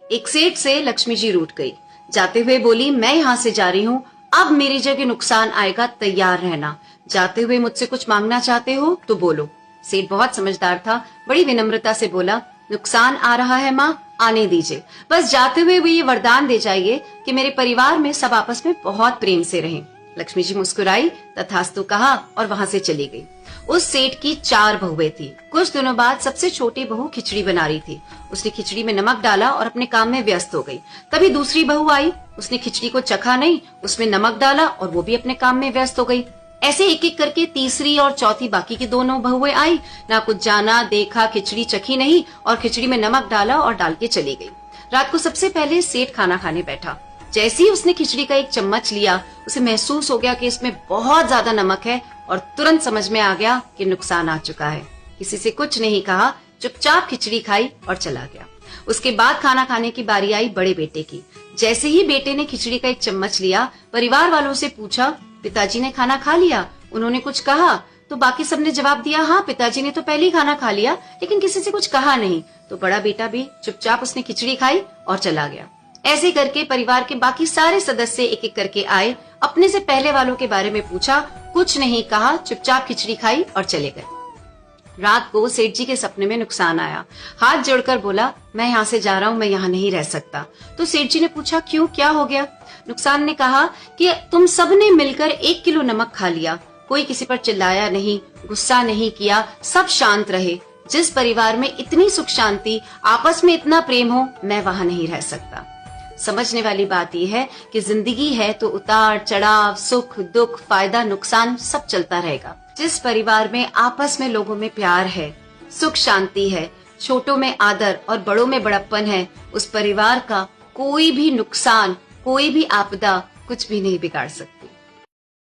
एक सेठ से लक्ष्मी जी रूठ गई। जाते हुए बोली, मैं यहाँ से जा रही हूँ, अब मेरी जगह नुकसान आएगा, तैयार रहना। जाते हुए मुझसे कुछ मांगना चाहते हो तो बोलो। सेठ बहुत समझदार था, बड़ी विनम्रता से बोला, नुकसान आ रहा है माँ, आने दीजिए, बस जाते हुए वो ये वरदान दे जाइए कि मेरे परिवार में सब आपस में बहुत प्रेम से रहें। लक्ष्मी जी मुस्कुराई, तथास्तु कहा और वहां से चली गई। उस सेठ की 4 बहुएं थी। कुछ दिनों बाद सबसे छोटी बहू खिचड़ी बना रही थी। उसने खिचड़ी में नमक डाला और अपने काम में व्यस्त हो गई। तभी दूसरी बहू आई, उसने खिचड़ी को चखा नहीं, उसमें नमक डाला और वो भी अपने काम में व्यस्त हो गई। ऐसे एक एक करके तीसरी और चौथी बाकी की दोनों बहुएं आई, ना कुछ जाना देखा, खिचड़ी चखी नहीं और खिचड़ी में नमक डाला और डाल के चली गई। रात को सबसे पहले सेठ खाना खाने बैठा। जैसे ही उसने खिचड़ी का एक चम्मच लिया, उसे महसूस हो गया कि इसमें बहुत ज्यादा नमक है और तुरंत समझ में आ गया कि नुकसान आ चुका है। किसी से कुछ नहीं कहा, चुपचाप खिचड़ी खाई और चला गया। उसके बाद खाना खाने की बारी आई बड़े बेटे की। जैसे ही बेटे ने खिचड़ी का एक चम्मच लिया, परिवार वालों से पूछा, पिताजी ने खाना खा लिया? उन्होंने कुछ कहा? तो बाकी सबने जवाब दिया, हाँ पिताजी ने तो पहले ही खाना खा लिया, लेकिन किसी से कुछ कहा नहीं। तो बड़ा बेटा भी चुपचाप उसने खिचड़ी खाई और चला गया। ऐसे करके परिवार के बाकी सारे सदस्य एक एक करके आए, अपने से पहले वालों के बारे में पूछा, कुछ नहीं कहा, चुपचाप खिचड़ी खाई और चले गए। रात को सेठ जी के सपने में नुकसान आया। हाथ जोड़कर बोला, मैं यहाँ से जा रहा हूँ, मैं यहाँ नहीं रह सकता। तो सेठ जी ने पूछा, क्यों, क्या हो गया? नुकसान ने कहा कि तुम सबने मिलकर 1 किलो नमक खा लिया, कोई किसी पर चिल्लाया नहीं, गुस्सा नहीं किया, सब शांत रहे। जिस परिवार में इतनी सुख शांति, आपस में इतना प्रेम हो, मैं वहां नहीं रह सकता। समझने वाली बात यह है कि जिंदगी है तो उतार चढ़ाव, सुख दुख, फायदा नुकसान सब चलता रहेगा। जिस परिवार में आपस में लोगों में प्यार है, सुख शांति है, छोटों में आदर और बड़ों में बड़प्पन है, उस परिवार का कोई भी नुकसान, कोई भी आपदा कुछ भी नहीं बिगाड़ सकती।